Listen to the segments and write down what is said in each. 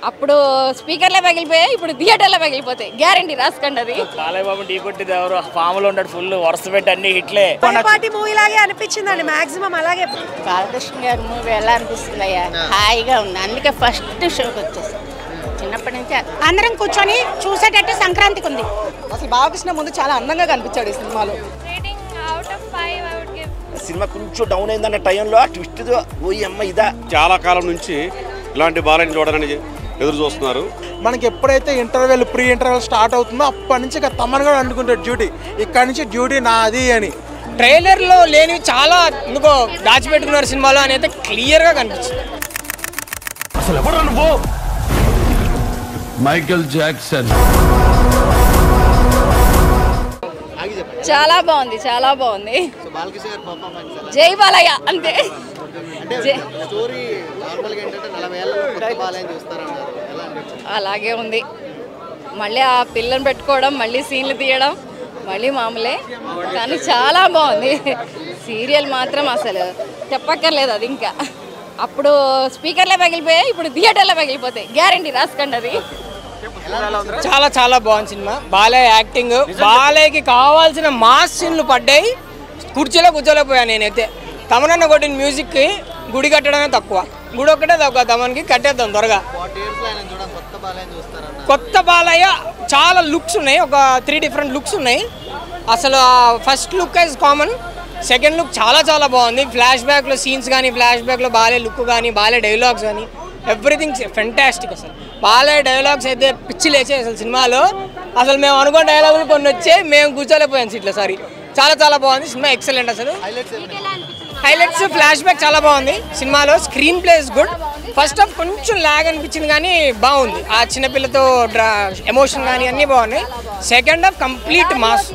అప్పుడు స్పీకర్లే పగిలిపోయాయి, ఇప్పుడు థియేటర్లో పగిలిపోతాయి. గ్యారంటీ రాసుకోండి. అది బాలయ్య బాబు టీ కొట్టిది ఎవరు ఫామ్లో ఉంటాడు, ఫుల్ వరుస పెట్టి అన్ని హిట్లే. పార్టీ మూవీ లాగే అనిపించిందండి మాక్సిమం. అలాగే బాలకృష్ణ గారి మూవీ ఎలా అనిపిస్తుంది అయ్యా? హాయిగా ఉంది, అందుకే ఫస్ట్ షోకి వచ్చేసి చిన్నప్పటి నుంచి అందరం కూర్చొని చూసేటట్టు సంక్రాంతికి ఉంది. అసలు బాలకృష్ణ ముందు చాలా అందంగా కనిపించాడు ఈ సినిమాలో. సినిమా కొంచెం డౌన్ అయిందన్న టైంలో ట్విస్ట్ అమ్మ ఇదా. చాలా కాలం నుంచి ఇలాంటి బాలయ్యని చూడాలని ఎదురు చూస్తున్నారు. మనకి ఎప్పుడైతే ఇంటర్వెల్ ప్రీ ఇంటర్వెల్ స్టార్ట్ అవుతుందో అప్పటి నుంచి ఇక తమను కూడా అనుకుంటాడు డ్యూటీ, ఇక్కడి నుంచి డ్యూటీ నాది అని. ట్రైలర్లో లేనివి చాలా ఎందుకో దాచిపెట్టుకున్నారు సినిమాలో అని అయితే క్లియర్గా కనిపించింది. అసలు ఎవరు అనుకో మైకేల్ జాక్సన్. చాలా బాగుంది, చాలా బాగుంది. జై బాలయ్య అంతే. అలాగే ఉంది. మళ్ళీ ఆ పిల్లని పెట్టుకోవడం, మళ్ళీ సీన్లు తీయడం, మళ్ళీ మామూలే, కానీ చాలా బాగుంది. సీరియల్ మాత్రం అసలు చెప్పక్కర్లేదు. అది ఇంకా అప్పుడు స్పీకర్లే పగిలిపోయాయి, ఇప్పుడు థియేటర్లో పగిలిపోతాయి. గ్యారంటీ రాసుకోండి. అది చాలా చాలా బాగుంది సినిమా. బాలయ్య యాక్టింగ్, బాలయ్యకి కావాల్సిన మాస్ సీన్లు పడ్డాయి. కుర్చీలో కూర్చోలేకపోయాను నేనైతే. తమనన్న కొట్టిన మ్యూజిక్కి గుడి కట్టడమే తక్కువ, గుడి ఒక్కటే తక్కువ. తమన్కి కట్టేద్దాం త్వరగా. కొత్త బాలయ్య చాలా లుక్స్ ఉన్నాయి, ఒక 3 డిఫరెంట్ లుక్స్ ఉన్నాయి. అసలు first look is common, second look చాలా చాలా బాగుంది. ఫ్లాష్ బ్యాక్లో సీన్స్ కానీ, ఫ్లాష్ బ్యాక్లో బాలయ్య లుక్ కానీ, బాలయ్య డైలాగ్స్ కానీ, ఎవ్రీథింగ్ ఫెంటాస్టిక్. అసలు బాలయ్య డైలాగ్స్ అయితే పిచ్చి లేచాయి అసలు సినిమాలో. అసలు మేము అనుకున్న డైలాగులు కొన్ని వచ్చాయి, మేము కూర్చోలేకపోయాం సీట్లో. సారీ, చాలా చాలా బాగుంది సినిమా, ఎక్సలెంట్. అసలు హైలైట్స్ ఫ్లాష్ బ్యాక్ చాలా బాగుంది సినిమాలో. Screen play is good. First half కొంచెం లాగ్ అనిపించింది కానీ బాగుంది. ఆ చిన్నపిల్లతో ఎమోషన్ కానీ అన్నీ బాగున్నాయి. Second half complete mass,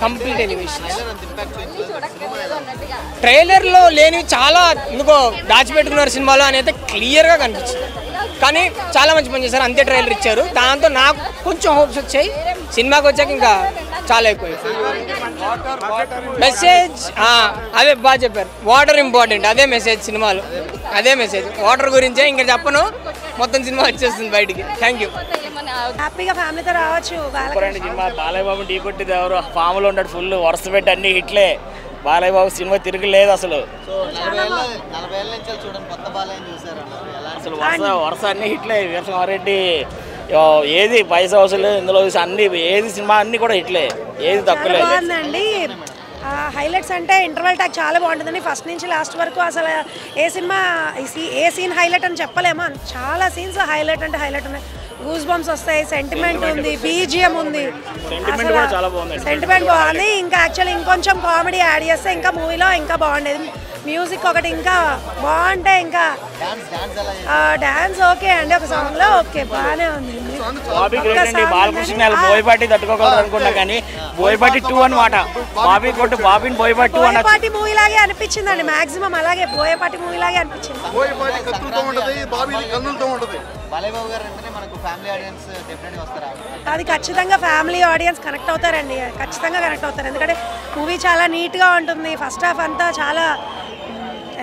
complete elevation. ట్రైలర్లో లేనివి చాలా ఎందుకో దాచిపెట్టుకున్నారు సినిమాలో అని అయితే క్లియర్గా కనిపించింది. కానీ చాలా మంచి పని చేశారు, అంతే ట్రైలర్ ఇచ్చారు. దాంతో నాకు కొంచెం హోప్స్ వచ్చాయి. సినిమాకి వచ్చాక ఇంకా చాలా ఎక్కువ మెసేజ్. అదే బాగా చెప్పారు, వాటర్ ఇంపార్టెంట్, అదే మెసేజ్ సినిమాలో, అదే మెసేజ్. వాటర్ గురించే ఇంకా చెప్పను, మొత్తం సినిమా వచ్చేస్తుంది బయటికి. Thank you. హ్యాపీగా ఫ్యామిలీతో రావచ్చు. బాలయ్య బాబు టీ కొట్టిది ఎవరు ఫామ్లో ఉంటాడు, ఫుల్ వరుస పెట్టి అన్ని హిట్లే. బాలయ్య బాబు సినిమా తిరగలేదు అసలు. అసలు వరుస అన్ని హిట్లే. వీరసింహారెడ్డి ఏది పైసా వసూలు ఇందులో అన్ని, ఏది సినిమా అన్ని కూడా హిట్లే, ఏది తక్కువలేదు. బాగుందండి. హైలైట్స్ అంటే ఇంటర్వెల్ టాక్ చాలా బాగుంటుందండి. ఫస్ట్ నుంచి లాస్ట్ వరకు అసలు ఏ సినిమా ఏ సీన్ హైలైట్ అని చెప్పలేమా, చాలా సీన్స్ హైలైట్ అంటే హైలైట్ ఉన్నాయి. గూస్ బంప్స్ వస్తాయి, సెంటిమెంట్ ఉంది, బీజిఎం ఉంది, సెంటిమెంట్ బాగుంది. ఇంకా యాక్చువల్లీ ఇంకొంచెం కామెడీ యాడ్ చేస్తే ఇంకా మూవీలో ఇంకా బాగుండేది. మ్యూజిక్ ఒకటి ఇంకా బాగుంటే, ఇంకా డాన్స్ ఓకే అండి, ఒక సాంగ్ లో ఓకే బాగానే ఉంది. బాలకృష్ణ బోయపాటి తట్టుకోగలరు అనుకున్నా కానీ బోయపాటి 2 అన్నమాట. బాబీ కొట్టు బాబీని బోయపాటి 2 అన్న. బోయపాటి మూవీ లాగే అనిపించిందండి మాక్సిమం. అలాగే బోయపాటి మూవీ లాగే అనిపించింది. అది ఖచ్చితంగా ఫ్యామిలీ ఆడియన్స్ కనెక్ట్ అవుతారండి, ఖచ్చితంగా కనెక్ట్ అవుతారు. ఎందుకంటే మూవీ చాలా నీట్గా ఉంటుంది. ఫస్ట్ హాఫ్ అంతా చాలా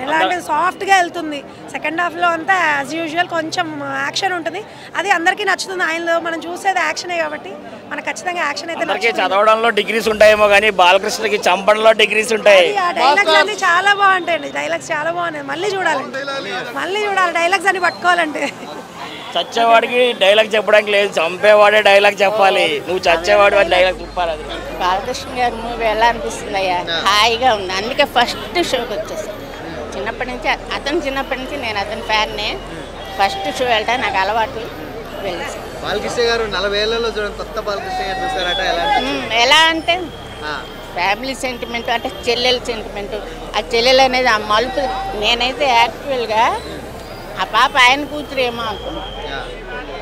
ఎలా అంటే సాఫ్ట్గా వెళ్తుంది. సెకండ్ హాఫ్లో అంతా యాజ్ యూజువల్ కొంచెం యాక్షన్ ఉంటుంది. అది అందరికీ నచ్చుతుంది. ఆయనలో మనం చూసేది యాక్షనే కాబట్టి మనకు ఖచ్చితంగా యాక్షన్ అయితే నచ్చుతుంది. చదవడంలో డిగ్రీస్ ఉంటాయేమో కానీ బాలకృష్ణకి చంపడంలో డిగ్రీస్ ఉంటాయి. డైలాగ్స్ అన్ని చాలా బాగుంటాయండి, డైలాగ్స్ చాలా బాగున్నాయి. మళ్ళీ చూడాలి, డైలాగ్స్ అన్ని పట్టుకోవాలంటే. చచ్చేవాడికి డైలాగ్ చెప్పడానికి లేదు, చంపేవాడే డైలాగ్ చెప్పాలి. నువ్వు చచ్చేవాడు అని డైలాగ్ చెప్పాలి. అది బాలకృష్ణ గారి మూవీ ఎలా అనిపిస్తుంది అయ్యా? హాయిగా ఉంది, అందుకే ఫస్ట్ షోకి వచ్చేసి చిన్నప్పటి నుంచి నేను అతని ఫ్యాన్నే. ఫస్ట్ షో వెళ్తా నాకు అలవాటు. బాలకృష్ణ గారు 40 ఏళ్లలో చూడండి, కొత్త బాలకృష్ణ గారు చూసారట. ఎలా అంటే ఫ్యామిలీ సెంటిమెంట్, అంటే చెల్లెల సెంటిమెంట్. ఆ చెల్లెలు అనేది ఆ మలుపు. నేనైతే యాక్చువల్గా ఆ పాప ఆయన కూతురు ఏమో అనుకున్నా,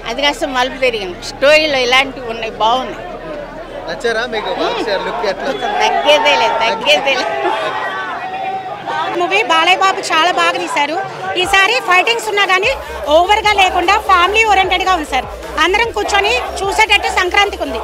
అది కాస్త మలుపు తిరిగింది. స్టోరీలో ఇలాంటివి ఉన్నాయి, బాగున్నాయి. నచ్చారా మీకు? తగ్గేదే లేదు. మూవీ బాలయ్య బాబు చాలా బాగా తీశారు. ఈసారి ఫైటింగ్స్ ఉన్నా కానీ ఓవర్గా లేకుండా ఫ్యామిలీ ఓరియంటెడ్గా ఉంది సార్. అందరం కూర్చొని చూసేటట్టు సంక్రాంతికి ఉంది.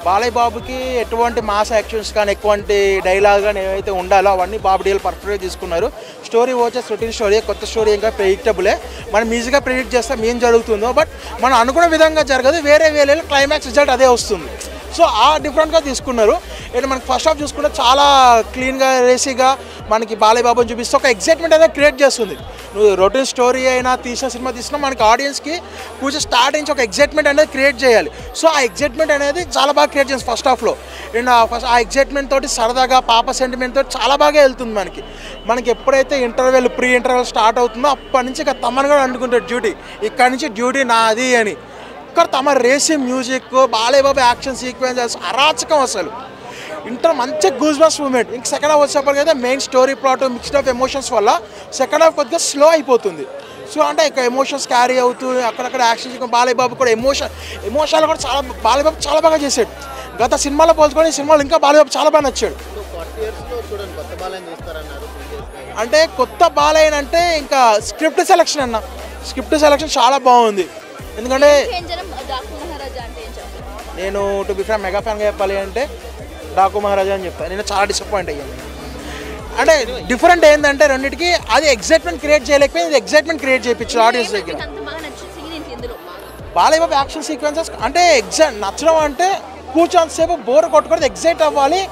బాలయ్య బాబుకి ఎటువంటి మాస్ యాక్షన్స్ కానీ ఎటువంటి డైలాగ్ కానీ ఏవైతే ఉండాలో అవన్నీ బాబు డీల్ పర్ఫెక్ట్గా తీసుకున్నారు. స్టోరీ వచ్చేసి రొటీన్ స్టోరీ, కొత్త స్టోరీ ఇంకా ప్రెడిక్టబులే. మనం ఈజీగా ప్రెడిక్ట్ చేస్తాం ఏం జరుగుతుందో, బట్ మనం అనుకున్న విధంగా జరగదు. వేరే క్లైమాక్స్ రిజల్ట్ అదే వస్తుంది. సో ఆ డిఫరెంట్గా తీసుకున్నారు. అండ్ మనకి ఫస్ట్ హాఫ్ చూసుకుంటే చాలా క్లీన్గా రేసీగా మనకి బాలయ్య బాబుని చూపిస్తే ఒక ఎగ్జైట్మెంట్ అనేది క్రియేట్ చేస్తుంది. నువ్వు రొటీన్ స్టోరీ అయినా సినిమా తీసినా మనకి ఆడియన్స్కి కొంచెం స్టార్ట్ నుంచి ఒక ఎగ్జైట్మెంట్ అనేది క్రియేట్ చేయాలి. సో ఆ ఎగ్జైట్మెంట్ అనేది చాలా బాగా క్రియేట్ చేస్తుంది ఫస్ట్ హాఫ్లో. అండ్ ఆ ఎగ్జైట్మెంట్ తోటి సరదాగా పాప సెంటిమెంట్ తోటి చాలా బాగా వెళ్తుంది. మనకి ఎప్పుడైతే ప్రీ ఇంటర్వెల్ స్టార్ట్ అవుతుందో అప్పటి నుంచి ఇక తమన్ కూడా అనుకుంటాడు డ్యూటీ, ఇక్కడి నుంచి డ్యూటీ నాది అని. ఇక్కడ తమ racy music, Balayya Babu action sequences అరాచకం అసలు. మంచి గూస్ బస్ మూమెంట్. ఇంక సెకండ్ హాఫ్ వచ్చేప్పటికైతే main story plot mixed of emotions వల్ల సెకండ్ హాఫ్ కొద్దిగా స్లో అయిపోతుంది. సో అంటే ఇక ఎమోషన్స్ క్యారీ అవుతూ అక్కడక్కడ యాక్షన్ బాలయ్య బాబు కూడా ఎమోషన్లు కూడా చాలా బాలయ్య బాబు చాలా బాగా చేశాడు. గత సినిమాలో పోల్చుకొని ఈ సినిమాలో ఇంకా బాలయ్య బాబు చాలా బాగా నచ్చాడు. అంటే కొత్త బాలయ్య అంటే ఇంకా స్క్రిప్ట్ సెలక్షన్ చాలా బాగుంది. ఎందుకంటే నేను టు బి ఫ్రాంక్ మెగా ఫ్యాన్గా చెప్పాలి అంటే డాకు మహారాజా అని చెప్తాను. నేను చాలా డిసప్పాయింట్ అయ్యాను. అంటే డిఫరెంట్ ఏంటంటే రెండింటికి అది ఎగ్జైట్మెంట్ క్రియేట్ చేయలేకపోయింది, ఇది ఎగ్జైట్మెంట్ క్రియేట్ చేయించారు ఆడియన్స్ దగ్గర. బాలయ్య బాబు యాక్షన్ సీక్వెన్సెస్ అంటే నచ్చడం అంటే కూర్చొని సేపు బోర్ కొట్టుకోవడం, ఎగ్జైట్ అవ్వాలి,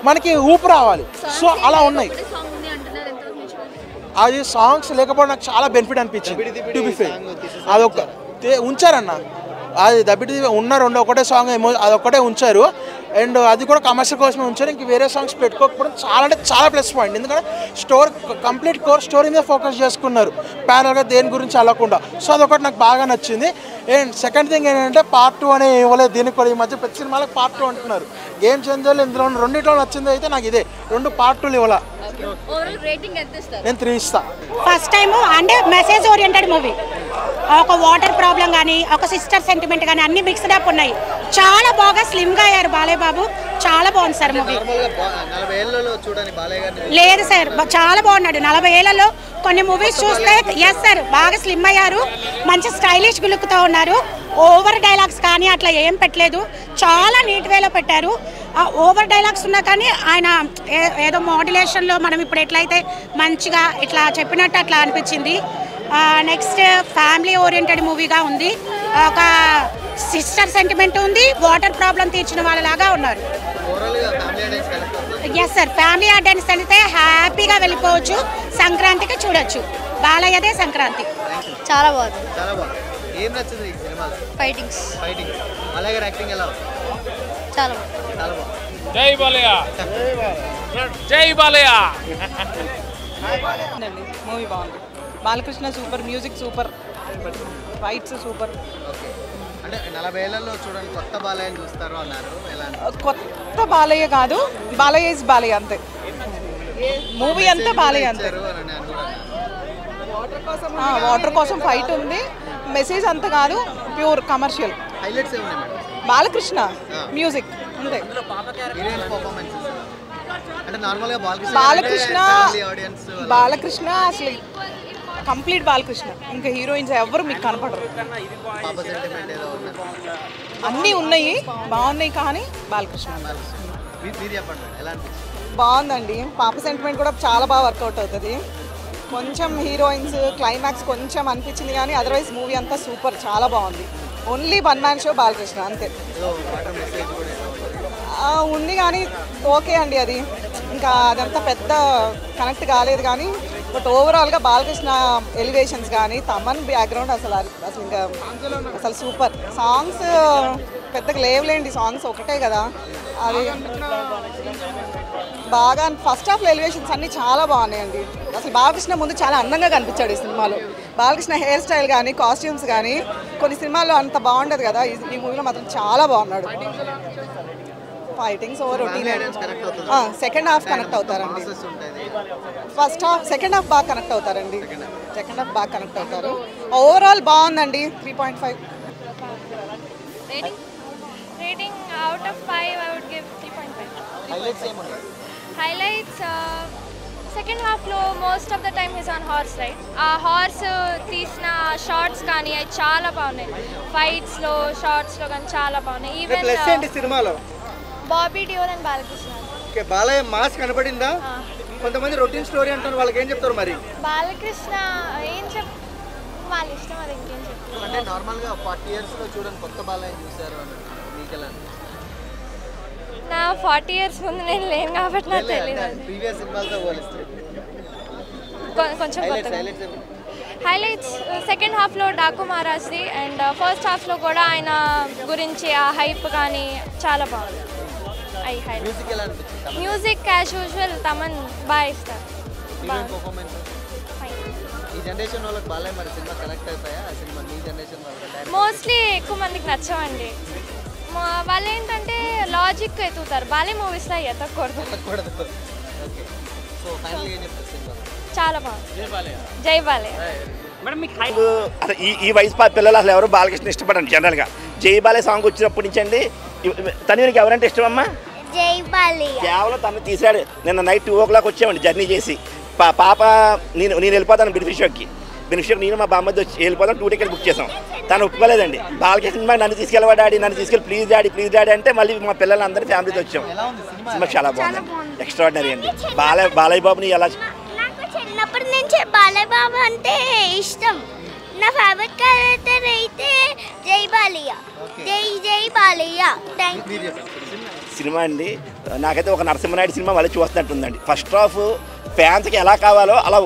మనకి ఊపు రావాలి. సో అలా ఉన్నాయి. అది సాంగ్స్ లేకపోవడం నాకు చాలా బెనిఫిట్ అనిపించింది. టు బి ఫెయిర్ అదొక ఉంచారన్న, అది దబ్బిటి ఉన్న ఒకటే సాంగ్ అదొక్కటే ఉంచారు. అండ్ అది కూడా కమర్షియల్ కోసమే ఉంచారు. ఇంక వేరే సాంగ్స్ పెట్టుకోకపోవడం చాలా అంటే చాలా ప్లస్ పాయింట్. ఎందుకంటే కంప్లీట్ కోర్ స్టోరీ మీద ఫోకస్ చేసుకున్నారు, ప్యానల్గా దేని గురించి వెళ్ళకుండా. సో అదొకటి నాకు బాగా నచ్చింది. అండ్ సెకండ్ థింగ్ ఏంటంటే పార్ట్ 2 అనే ఇవ్వలేదు దీనికి కూడా. ఈ మధ్య ప్రతి సినిమాలకు పార్ట్ 2 అంటున్నారు. గేమ్ చేంజర్లు ఇందులో రెండింటిలో నచ్చింది అయితే నాకు ఇదే, 2 పార్ట్ 2లు ఇవ్వాల. నేను 3 ఇస్తా. ఫస్ట్ టైం అంటే మెసేజ్ ఓరియంటెడ్ మూవీ. ఒక వాటర్ ప్రాబ్లం కానీ ఒక సిస్టర్ సెంటిమెంట్ కానీ అన్ని మిక్స్డ్ అప్ ఉన్నాయి. చాలా బాగా స్లిమ్గా అయ్యారు బాలయ్య బాబు. చాలా బాగుంది సార్ మూవీ. లేదు సార్ చాలా బాగున్నాడు. 40 ఏళ్లలో కొన్ని మూవీస్ చూస్తే ఎస్ సార్ బాగా స్లిమ్ అయ్యారు, మంచి స్టైలిష్ లుక్తో ఉన్నారు. ఓవర్ డైలాగ్స్ కానీ అట్లా ఏం పెట్టలేదు, చాలా నీట్ వేలో పెట్టారు. ఓవర్ డైలాగ్స్ ఉన్నా కానీ ఆయన ఏదో మోడ్యులేషన్లో మనం ఇప్పుడు ఎట్లయితే మంచిగా ఇట్లా చెప్పినట్టు అట్లా అనిపించింది. నెక్స్ట్ ఫ్యామిలీ ఓరియంటెడ్ మూవీగా ఉంది. ఒక సిస్టర్ సెంటిమెంట్ ఉంది, వాటర్ ప్రాబ్లం తీర్చిన వాళ్ళలాగా ఉన్నారు. ఎస్ సార్ ఫ్యామిలీ ఆడియన్స్ అయితే హ్యాపీగా వెళ్ళిపోవచ్చు, సంక్రాంతికి చూడొచ్చు. బాలయ్యదే సంక్రాంతి. చాలా బాగుంది. ఏం నచ్చింది ఈ సినిమాలో? ఫైటింగ్స్. బాలయ్య గారి యాక్టింగ్ ఎలా? చాలా బాగుంది. జై బాలయ్య, జై బాలయ్య. మూవీ బాగుంది. Balakrishna super, music super, fights super. Okay. అంటే 40 ఏళ్లలో చూడండి కొత్త బాలయ్యని చూస్తారు అన్నారు. ఎలా? కొత్త బాలయ్య కాదు, బాలయ్య ఇస్ బాలయ్య అంతే. మూవీ అంతా బాలయ్య అంతే. వాటర్ కోసం ఫైట్ ఉంది, మెసేజ్ అంత కాదు, ప్యూర్ కమర్షియల్. హైలైట్స్ ఏమున్నాయి మేడం? బాలకృష్ణ మ్యూజిక్ అంతే. అంటే నార్మల్గా బాలకృష్ణ అసలు కంప్లీట్ బాలకృష్ణ. ఇంకా హీరోయిన్స్ ఎవరు మీకు కనపడరు. అన్నీ ఉన్నాయి, బాగున్నాయి, కానీ బాలకృష్ణ బాగుందండి. పాప సెంటిమెంట్ కూడా చాలా బాగా వర్కౌట్ అవుతుంది. కొంచెం హీరోయిన్స్ క్లైమాక్స్ కొంచెం అనిపించింది, కానీ అదర్వైజ్ మూవీ అంతా సూపర్, చాలా బాగుంది. Only one man show Balakrishna అంతే. ఉంది కానీ ఓకే అండి, అది ఇంకా అదంతా పెద్ద కనెక్ట్ కాలేదు. కానీ బట్ ఓవరాల్గా బాలకృష్ణ ఎలివేషన్స్ కానీ తమన్ బ్యాక్గ్రౌండ్ అసలు ఇంకా అసలు సూపర్. సాంగ్స్ పెద్దగా లేవులేండి, సాంగ్స్ ఒకటే కదా. అది బాగా ఫస్ట్ హాఫ్లో ఎలివేషన్స్ అన్నీ చాలా బాగున్నాయండి. అసలు బాలకృష్ణ ముందు చాలా అందంగా కనిపించాడు ఈ సినిమాలో. బాలకృష్ణ హెయిర్ స్టైల్ కానీ కాస్ట్యూమ్స్ కానీ కొన్ని సినిమాల్లో అంత బాగుండదు కదా, ఈ మూవీలో మాత్రం చాలా బాగున్నాడు. Fightings over routine. Second half connect అవుతారండి. సెకండ్ హాఫ్ బాగా కనెక్ట్ అవుతారండి. సెకండ్ హాఫ్ బాగా కనెక్ట్ అవుతారు. ఓవరాల్ బాగుందండి. 3.5. Rating out of 5 I would give 3.5. Highlights ఏమున్నాయి? Highlights సెకండ్ హాఫ్లో most of the time his on horse ride. ఆ హార్స్ తీసిన షార్ట్స్ కానీ అవి చాలా బాగున్నాయి. ఫైట్స్లో షార్ట్స్లో కానీ చాలా బాగున్నాయి. ఈవెన్ సినిమాలో Bobby Deol and Balakrishna. Okay, Balayya mass కనపడిందా? కొంతమంది రొటీన్ స్టోరీ అంటారు, వాళ్ళకి ఏం చెప్తారు మరి? బాలకృష్ణ ఏం వాళ్ళ ఇష్టం, అది ఇంకేం చెప్తారు. అంటే నార్మల్గా 40 years లో చూడండి కొత్త బాలయ్య చూసారు అని మీకు ఎలా? నా 40 years ముందు నేను లేను కాబట్టి నాకు తెలియదు. ప్రీవియస్ సినిమాలతో పోలిస్తే కొంచెం హైలైట్స్ సెకండ్ హాఫ్లో డాకు మహారాజ్ది అండ్ ఫస్ట్ హాఫ్లో కూడా ఆయన గురించి ఆ హైప్ కానీ చాలా బాగుంది. మ్యూజిక్ యాజ్ యూజువల్ తమన్ బాగా ఇస్తారు. మోస్ట్లీ ఎక్కువ మందికి నచ్చవండి. వాళ్ళు ఏంటంటే లాజిక్ ఎత్తుతారు. బాలే మూవీస్లో ఎత్తకూడదు. చాలా బాగుంది. జై బాలయ్య. ఈ వయసు పిల్లలు అసలు ఎవరు బాలకృష్ణ ఇష్టపడండి జనరల్గా. జై బాలయ్య సాంగ్ వచ్చినప్పటి నుంచి అండి. తనకి ఎవరంటే ఇష్టం అమ్మా? జై బాలయ్య. కేవలం తను తీశాడు. నిన్న నైట్ 2 o'clock వచ్చామండి జర్నీ చేసి. పాప నేను వెళ్ళిపోతాను బెనిఫిషియర్కి. నేను మా బామ్మది వచ్చి వెళ్ళిపోతాం. 2 tickets బుక్ చేసాం. తను ఒప్పుకోలేదండి. బాలకృష్ణ సినిమా నన్ను తీసుకెళ్ళవా డాడీ, నన్ను తీసుకెళ్ళి ప్లీజ్ డాడీ అంటే మళ్ళీ మా పిల్లలందరూ ఫ్యామిలీతో వచ్చాం. సినిమా చాలా బాగుంది, ఎక్స్ట్రాడినరీ అండి. బాలయ్య బాబుని ఎలా చిన్నప్పటి నుంచి బాలయ్య బాబు అంటే ఇష్టం. నా ఫేవరెట్ క్యారెక్టర్ అయితే జై బాలయ్య. జై బాలయ్య. సినిమా అండి నాకైతే ఒక నరసింహనాయుడు సినిమా మళ్ళీ చూస్తున్నట్టుందండి. ఫస్ట్ హాఫ్ ఫ్యాన్స్కి ఎలా కావాలో అలా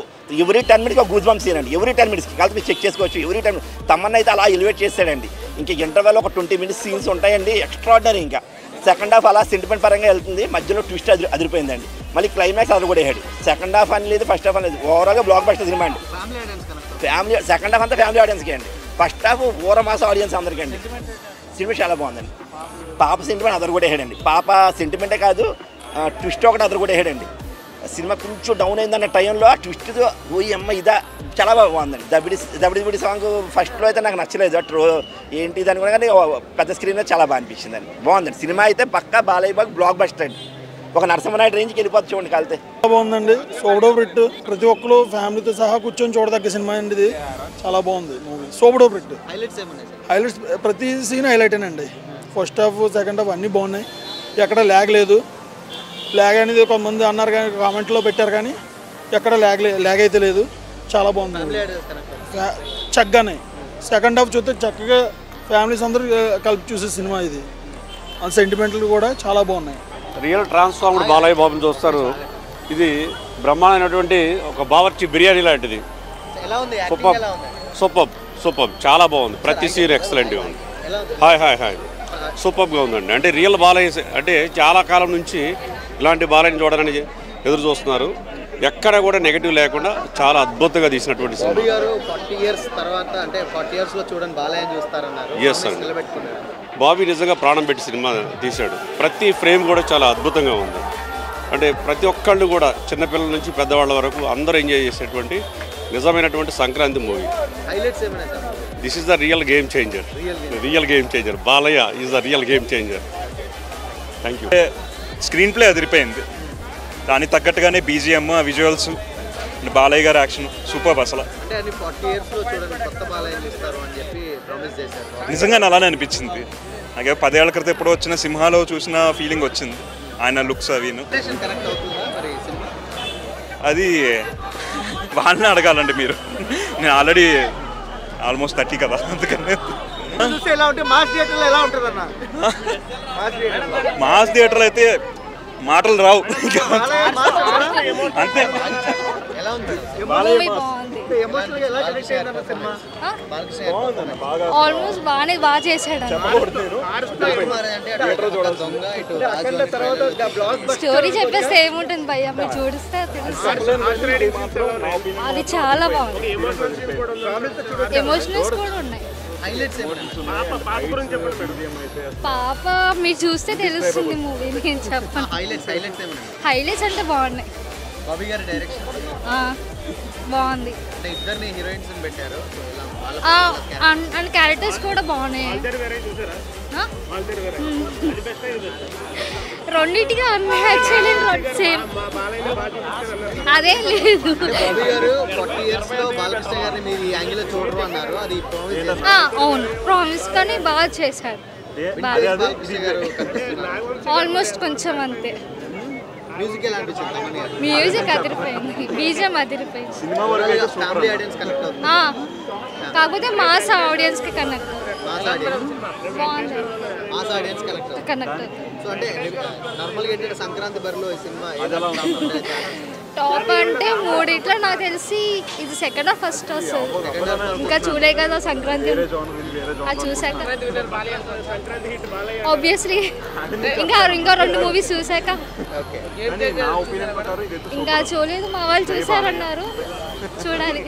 ఎవ్రీ 10 minutes ఒక goose bumps scene every 10 minutes కలిసి మీరు చెక్ చేసుకోవచ్చు. ఎవ్రీ 10 తమన్నా అయితే అలా ఎలివేట్ చేస్తాడండి. ఇంకా ఇంటర్వెల్ ఒక 20 minutes సీన్స్ ఉంటాయండి, ఎక్స్ట్రాడినరీ. ఇంకా సెకండ్ హాఫ్ అలా సెంటిమెంట్ పరంగా వెళ్తుంది, మధ్యలో ట్విస్ట్ అదిరిపోయిందండి. మళ్ళీ క్లైమాక్స్ అది కూడా వేసాడు. సెకండ్ హాఫ్ అని లేదు, ఫస్ట్ హాఫ్ అని లేదు. ఓవరాల్గా బ్లాక్ బస్టర్ సినిమా అండి. ఫ్యామిలీ సెకండ్ హాఫ్ అంతా ఫ్యామిలీ ఆడియన్స్కి అండి. ఫస్ట్ హాఫ్ మాస ఆడియన్స్ అందరికీ అండి. సినిమా చాలా బాగుందండి. పాప సెంటిమెంట్ అదరు కూడా వేసాడండి. పాప సెంటిమెంటే కాదు, ట్విస్ట్ ఒకటి అదరు కూడా వేసాడండి. సినిమా కొంచెం డౌన్ అయిందన్న టైంలో ఆ ట్విస్ట్తో అమ్మ ఇదా చాలా బాగుందండి. దబిడి సాంగ్ ఫస్ట్లో అయితే నాకు నచ్చలేదు. ఏంటి దాని కూడా కానీ పెద్ద స్క్రీన్లో చాలా బాగా అనిపించిందండి. బాగుందండి సినిమా అయితే పక్కా బాలయ్య బాబు బ్లాక్ బస్టర్ అండి. ఒక నరసింహనాయుడు రేంజ్కి వెళ్ళిపోతుంది చూడండి కలితే. బాగుందండి. సోబడో బ్రిట్ ప్రతి ఒక్కరు ఫ్యామిలీతో సహా కూర్చొని చూడదగ్గ సినిమా అండి. ఇది చాలా బాగుంది మూవీ. సోబడో బ్రిట్ హైలైట్స్ ప్రతి సీన్ హైలైటేనండి. ఫస్ట్ హాఫ్ సెకండ్ హాఫ్ అన్నీ బాగున్నాయి, ఎక్కడ ల్యాగ్ లేదు. ల్యాగ్ అనేది కొంతమంది అన్నారు కానీ కామెంట్లో పెట్టారు, కానీ ఎక్కడ ల్యాగ్ అయితే లేదు. చాలా బాగుంది చక్కగానే. సెకండ్ హాఫ్ చూస్తే చక్కగా ఫ్యామిలీస్ అందరూ కలిపి చూసే సినిమా ఇది. ఆ సెంటిమెంట్లు కూడా చాలా బాగున్నాయి. రియల్ ట్రాన్స్ఫార్మ్డ్ బాలయ్య బాబుని చూస్తారు. ఇది బ్రహ్మాండమైనటువంటి ఒక బావర్చి బిర్యానీ లాంటిది. సూపర్ చాలా బాగుంది. ప్రతి సీన్ ఎక్సలెంట్గా ఉంది. హాయ్ సూపర్గా ఉందండి. అంటే రియల్ బాలయ్య అంటే చాలా కాలం నుంచి ఇలాంటి బాలయ్యని చూడాలని ఎదురు చూస్తున్నారు. ఎక్కడ కూడా నెగటివ్ లేకుండా చాలా అద్భుతంగా తీసినటువంటి సినిమా. 40 years తర్వాత అంటే 40 years లో చూడండి బాలయ్యని చూస్తారన్నారు. ఎస్ అండి, బాబీ నిజంగా ప్రాణం పెట్టి సినిమా తీశాడు. ప్రతి ఫ్రేమ్ కూడా చాలా అద్భుతంగా ఉంది. అంటే ప్రతి ఒక్కళ్ళు కూడా చిన్నపిల్లల నుంచి పెద్దవాళ్ళ వరకు అందరూ ఎంజాయ్ చేసేటువంటి నిజమైనటువంటి Sankranti movie. This is the real game changer. Balayya is the real game changer. Thank you. Screen play అదిరిపోయింది. దానికి తగ్గట్టుగానే బీజిఎం, విజువల్స్, బాలయ్య గారి యాక్షన్ సూపర్. అసలు నిజంగా అలానే అనిపించింది. నాకు 10 ఏళ్ల క్రితం ఎప్పుడో వచ్చిన సింహాలో చూసిన ఫీలింగ్ వచ్చింది. ఆయన లుక్స్ అవిను. అది వాళ్ళని అడగాలండి మీరు. నేను ఆల్రెడీ ఆల్మోస్ట్ 30 కదా, అందుకని. మాస్ థియేటర్లో అయితే మాటలు రావు అంతే. ఆల్మోస్ట్ బాగా చేశాడు. స్టోరీ చెప్పేస్తే ఏముంటుంది భయ్యా, మీరు చూడిస్తే అది చాలా బాగుంది. ఎమోషనల్స్ కూడా ఉన్నాయి. పాప మీరు చూస్తే తెలుస్తుంది మూవీ. నేను చెప్పను. హైలైట్స్ అంటే బాగున్నాయి. బాగుంది. అంటే ఇద్దరిని హీరోయిన్స్ పెట్టారు. సో ఇలా అండ్ క్యారెక్టర్స్ కూడా బాగున్నాయి. రెండింటిగా ఉన్నాయి యాక్చువల్లీ సేమ్. అదే లేదు. బాబీ గారు 40 years లో బాలకృష్ణ గారిని మీరు ఈ యాంగిల్ లో చూడరు అన్నారు. అది ప్రామిస్. అవును ప్రామిస్ కానీ బాగా చేశారు. ఆల్మోస్ట్ కొంచెం అంతే. మ్యూజిక్ ఎలా అనిపించింది? మ్యూజిక్ అదిరిపోయింది, బీజిఎం అదిరిపోయింది. ఫ్యామిలీ ఆడియన్స్ కనెక్ట్ అవుతుంది. కాకపోతే మాస్ ఆడియన్స్ కి కనెక్ట్ మాస్ ఆడియన్స్ కనెక్ట్ అవుతుంది. సో అంటే నార్మల్ గా ఏంటంటే సంక్రాంతి బరిలో ఈ సినిమా టాప్ అంటే మూడిట్లో నాకు తెలిసి ఇది సెకండ్ ఆఫ్ ఫస్ట్ వస్తుంది. ఇంకా చూడే కదా సంక్రాంతి, అది చూసాక ఆబ్వియస్లీ ఇంకా 2 మూవీస్ చూసాక. ఇంకా చూడలేదు, మా వాళ్ళు చూసారన్నారు, చూడాలి.